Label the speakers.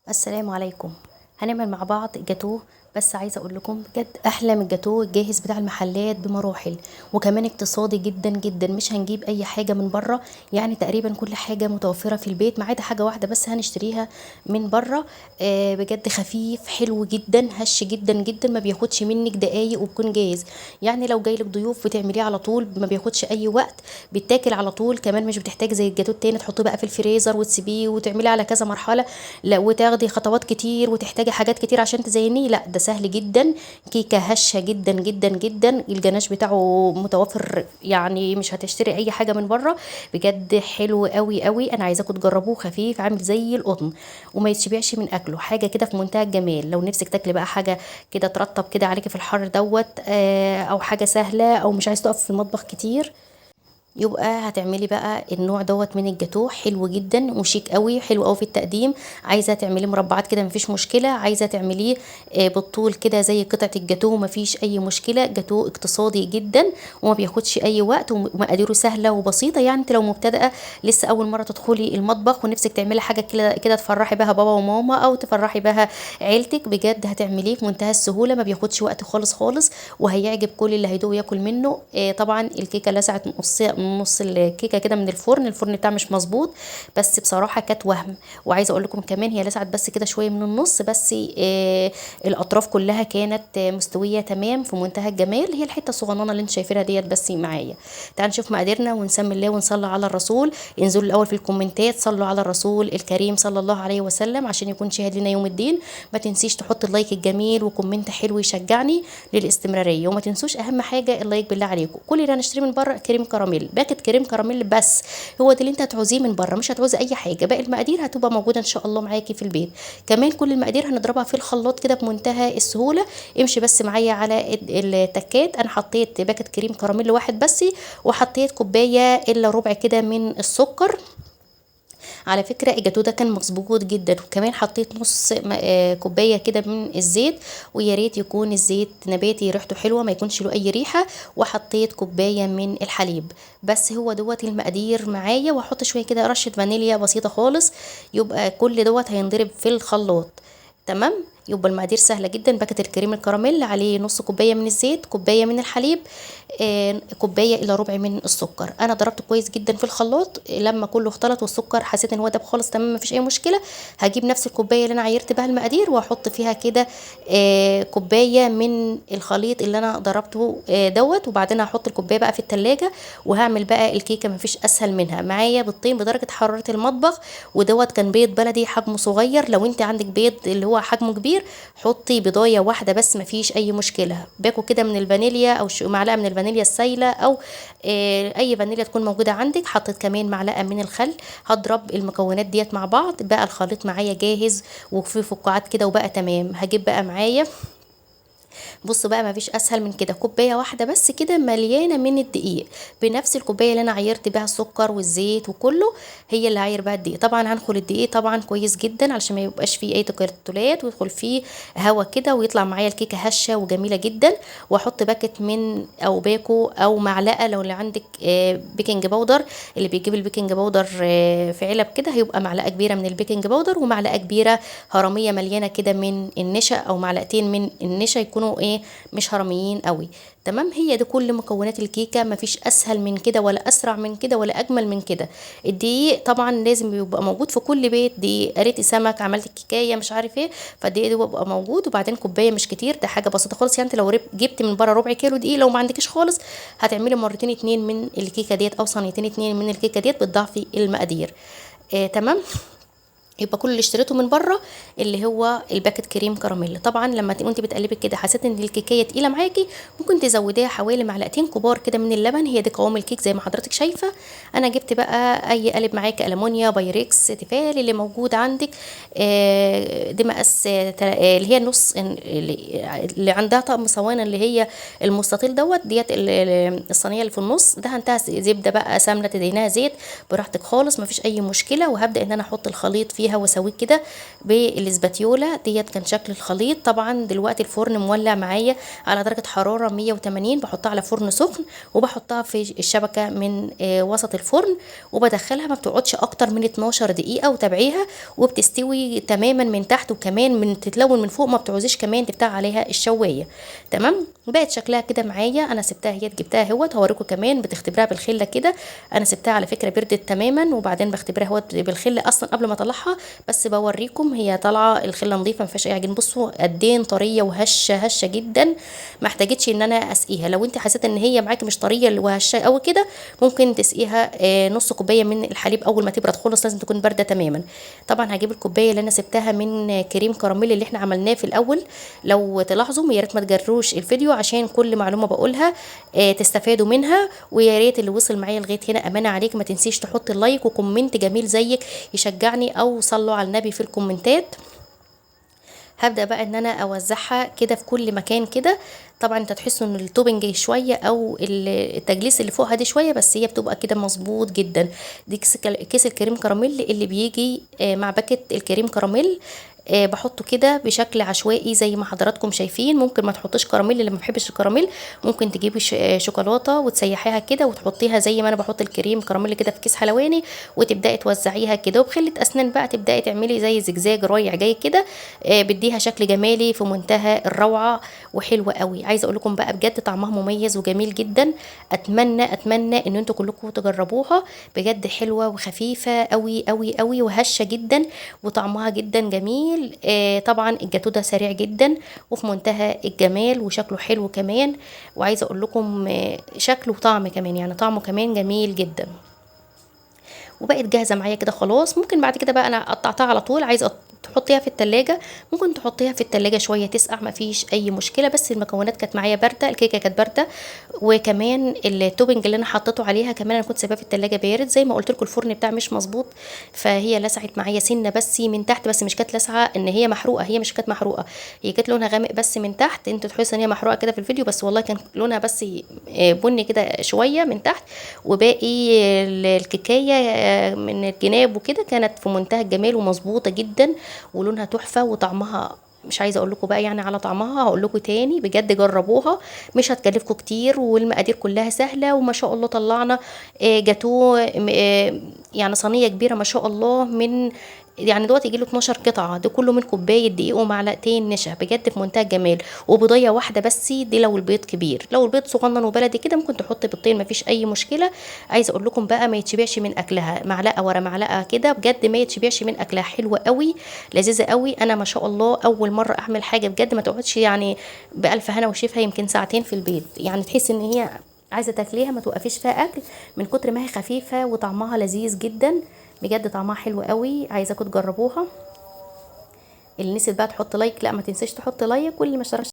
Speaker 1: السلام عليكم. هنعمل مع بعض جاتوه. بس عايزه اقول لكم بجد احلى من الجاتوه الجاهز بتاع المحلات بمراحل، وكمان اقتصادي جدا جدا. مش هنجيب اي حاجه من بره، يعني تقريبا كل حاجه متوفره في البيت ما عدا حاجه واحده بس هنشتريها من بره. بجد خفيف حلو جدا هش جدا جدا، ما بياخدش منك دقايق وبيكون جاهز. يعني لو جايلك ضيوف بتعمليه على طول، ما بياخدش اي وقت، بيتاكل على طول. كمان مش بتحتاج زي الجاتوه التاني تحطيه بقى في الفريزر وتسيبيه وتعمليه على كذا مرحله، لا وتاخدي خطوات كتير وتحتاجي حاجات كتير عشان تزينيه. لا ده سهل جدا. كيكه هشه جدا جدا جدا، الجناش بتاعه متوفر، يعني مش هتشتري اي حاجه من بره. بجد حلو قوي قوي، انا عايزاكم تجربوه. خفيف عامل زي القطن وما يتشبعش من اكله، حاجه كده في منتهى الجمال. لو نفسك تاكلي بقى حاجه كده ترطب كده عليكي في الحر دوت، او حاجه سهله، او مش عايز تقف في المطبخ كتير، يبقى هتعملي بقى النوع دوت من الجاتوه. حلو جدا وشيك قوي، حلو قوي في التقديم. عايزه تعمليه مربعات كده مفيش مشكله، عايزه تعمليه بالطول كده زي قطعه الجاتوه مفيش اي مشكله. جاتوه اقتصادي جدا وما بياخدش اي وقت، ومقاديره سهله وبسيطه. يعني انت لو مبتدئه لسه اول مره تدخلي المطبخ ونفسك تعملي حاجه كده كده تفرحي بها بابا وماما او تفرحي بها عيلتك، بجد هتعمليه في منتهى السهوله، ما بياخدش وقت خالص خالص، وهيعجب كل اللي هيدوق ياكل منه. طبعا الكيكه لسعت نص الكيكه كده من الفرن بتاعها مش مظبوط، بس بصراحه كانت وهم. وعايزه اقول لكم كمان هي لسعت بس كده شويه من النص بس، الاطراف كلها كانت مستويه تمام في منتهى الجمال. هي الحته الصغننه اللي انت شايفينها ديت بس معايا. تعالوا نشوف مقاديرنا ونسمي الله ونصلي على الرسول. انزلوا الاول في الكومنتات صلوا على الرسول الكريم صلى الله عليه وسلم عشان يكون شاهد لنا يوم الدين. ما تنسيش تحط اللايك الجميل وكومنت حلو يشجعني للاستمراريه. وما تنسوش اهم حاجه اللايك بالله عليكم. كل اللي هنشتريه من بره كريم كراميل، باكت كريم كراميل بس، هو ده اللي انت هتعوزيه من بره، مش هتعوزي اي حاجه. باقي المقادير هتبقى موجوده ان شاء الله معاكي في البيت. كمان كل المقادير هنضربها في الخلاط كده بمنتهى السهوله. امشي بس معايا على التكات. انا حطيت باكت كريم كراميل واحد بس، وحطيت كوبايه الا ربع كده من السكر. على فكرة الجاتوه ده كان مظبوط جدا. وكمان حطيت نص كوباية كده من الزيت، ويا ريت يكون الزيت نباتي ريحته حلوة ما يكونش له أي ريحة. وحطيت كوباية من الحليب. بس هو دوت المقادير معايا. وهحط شوية كده رشة فانيليا بسيطة خالص. يبقى كل دوت هينضرب في الخلاط. تمام. يبقى المقادير سهله جدا. باكت الكريم الكراميل عليه نص كوبايه من الزيت، كوبايه من الحليب، كوبايه الا ربع من السكر. انا ضربته كويس جدا في الخلاط. لما كله اختلط والسكر حسيت ان هو داب خالص تمام مفيش اي مشكله، هجيب نفس الكوبايه اللي انا عيرت بها المقادير واحط فيها كده كوبايه من الخليط اللي انا ضربته دوت. وبعدين هحط الكوبايه بقى في التلاجة، وهعمل بقى الكيكه مفيش اسهل منها. معايا بيضتين بدرجه حراره المطبخ، ودوت كان بيض بلدي حجمه صغير. لو انت عندك بيض اللي هو حجمه كبير حطي بيضايه واحده بس مفيش اي مشكله. باكو كده من الفانيليا او معلقه من الفانيليا السايله، او اي فانيليا تكون موجوده عندك. حطيت كمان معلقه من الخل. هضرب المكونات ديت مع بعض. بقى الخليط معايا جاهز وفي فقاعات كده وبقى تمام. هجيب بقى معايا، بص بقى مفيش اسهل من كده، كوبايه واحده بس كده مليانه من الدقيق، بنفس الكوبايه اللي انا عيرت بيها السكر والزيت وكله، هي اللي عاير بقى الدقيق. طبعا هنخل الدقيق طبعا كويس جدا علشان ما يبقاش فيه اي تكتلات، ويدخل فيه هوا كده ويطلع معايا الكيكه هشه وجميله جدا. واحط باكت من او باكو او معلقه لو اللي عندك بيكنج باودر، اللي بيجيب البيكنج باودر في علب كده، هيبقى معلقه كبيره من البيكنج باودر ومعلقه كبيره هرميه مليانه كده من النشا، او معلقتين من النشا يكونوا مش هرميين قوي. تمام. هي دي كل مكونات الكيكه، مفيش اسهل من كده ولا اسرع من كده ولا اجمل من كده. الدقيق طبعا لازم يبقى موجود في كل بيت. دي قريتي سمك عملت كيكايه مش عارف ايه، فالدقيق ده بيبقى موجود. وبعدين كوبايه مش كتير، ده حاجه بسيطه خالص. يعني انت لو جبت من بره ربع كيلو دقيق، لو ما عندكش خالص هتعملي مرتين اتنين من الكيكه ديت، او صينيتين اتنين من الكيكه ديت، بتضاعفي المقادير. تمام. يبقى كل اللي اشتريته من بره اللي هو الباكت كريم كراميل. طبعا لما وانت بتقلبي كده حسيت ان الكيكيه تقيله معاكي، ممكن تزوديها حوالي معلقتين كبار كده من اللبن. هي دي قوام الكيك زي ما حضرتك شايفه. انا جبت بقى اي قالب معاكي، المونيا، بايركس، تيفال، اللي موجود عندك. دي مقاس اللي هي النص، اللي عندها طقم صواني اللي هي المستطيل دوت، ديت الصينيه اللي في النص دهنتها زبده بقى سمنه تدهنها زيت براحتك خالص مفيش اي مشكله. وهبدا ان انا احط الخليط فيه فيها واسويه كده بالاسباتيولا ديت. كان شكل الخليط. طبعا دلوقتي الفرن مولع معايا على درجه حراره 180، بحطها على فرن سخن وبحطها في الشبكه من وسط الفرن وبدخلها. ما بتقعدش اكتر من 12 دقيقه وتابعيها وبتستوي تماما من تحت، وكمان من تتلون من فوق، ما بتعوزيش كمان تفتح عليها الشوايه. تمام. بقت شكلها كده معايا. انا سبتها هي جبتها اهوت، هوريكم كمان بتختبرها بالخله كده. انا سبتها على فكره بردت تماما وبعدين بختبرها اهوت بالخله اصلا قبل ما اطلعها، بس بوريكم هي طالعه الخله نظيفه ما فيهاش اي عجين. بصوا قد ايه طريه وهشه هشه جدا، ما احتاجتش ان انا اسقيها. لو انت حسيت ان هي معاكي مش طريه وهشه قوي كده، ممكن تسقيها نص كوبايه من الحليب اول ما تبرد خالص، لازم تكون بارده تماما. طبعا هجيب الكوبايه اللي انا سبتها من كريم كراميل اللي احنا عملناه في الاول. لو تلاحظوا يا ريت ما تجروش الفيديو عشان كل معلومه بقولها تستفادوا منها. ويا ريت اللي وصل معايا لغايه هنا امانه عليك ما تنسيش تحط اللايك وكومنت جميل زيك يشجعني، او صلوا على النبي في الكومنتات. هبدأ بقى ان انا اوزعها كده في كل مكان كده. طبعا انت تحسوا ان التوبنج شويه او التجليس اللي فوقها دي شويه، بس هي بتبقى كده مظبوط جدا. دي كيس الكريم كراميل اللي بيجي مع باكت الكريم كراميل. بحطه كده بشكل عشوائي زي ما حضراتكم شايفين. ممكن ما تحطيش كراميل اللي ما بحبش الكراميل، ممكن تجيبي شوكولاته وتسيحيها كده وتحطيها زي ما انا بحط الكريم كراميل كده في كيس حلواني، وتبداي توزعيها كده. وبخله اسنان بقى تبداي تعملي زي زجزاج رايح جاي كده، بديها شكل جمالي في منتهى الروعه وحلوه قوي. عايزه اقول لكم بقى بجد طعمها مميز وجميل جدا. اتمنى ان انتوا كلكم تجربوها. بجد حلوه وخفيفه قوي قوي قوي وهشه جدا وطعمها جدا جميل. طبعا الجاتو ده سريع جدا وفي منتهى الجمال وشكله حلو كمان. وعايزه اقول لكم شكله وطعم كمان، يعني طعمه كمان جميل جدا. وبقت جاهزه معايا كده خلاص. ممكن بعد كده بقى انا قطعتها على طول. عايزه تحطيها في التلاجة، ممكن تحطيها في التلاجة شويه تسقع، ما فيش اي مشكله. بس المكونات كانت معايا بارده، الكيكه كانت بارده، وكمان التوبنج اللي انا حطيته عليها كمان انا كنت سايباه في التلاجة بارد. زي ما قلت لكم الفرن بتاعي مش مظبوط، فهي لسعت معايا سنه بس من تحت، بس مش كانت لسعه ان هي محروقه، هي مش كانت محروقه، هي كانت لونها غامق بس من تحت. انتوا تحسوا ان هي محروقه كده في الفيديو، بس والله كان لونها بس بني كده شويه من تحت. وباقي الكيكايه من الجناب وكده كانت في منتهى الجمال ومظبوطه جدا ولونها تحفه وطعمها مش عايزه اقول لكم بقى يعني على طعمها. هقول لكم تاني بجد جربوها، مش هتكلفكم كتير والمقادير كلها سهله. وما شاء الله طلعنا جاتوه يعني صينيه كبيره ما شاء الله، من يعني دلوقتي يجيله 12 قطعه، ده كله من كوبايه دقيق ومعلقتين نشا. بجد في منتهى الجمال. وبيضيه واحده بس دي لو البيض كبير، لو البيض صغنن وبلدي كده ممكن تحط بيضتين مفيش اي مشكله. عايزه اقول لكم بقى ما يتشبعش من اكلها، معلقه ورا معلقه كده بجد ما يتشبعش من اكلها. حلوه قوي لذيذه قوي. انا ما شاء الله اول مره اعمل حاجه بجد ما تقعدش يعني بالف هنا وشفها، يمكن ساعتين في البيت، يعني تحس ان هي عايزه تاكليها ما توقفيش فيها اكل من كتر ما هي خفيفه وطعمها لذيذ جدا. بجد طعمها حلو قوي، عايزاكم تجربوها. اللي نسيت بقى تحط لايك، لا ما تنساش تحط لايك، واللي ما اشتركش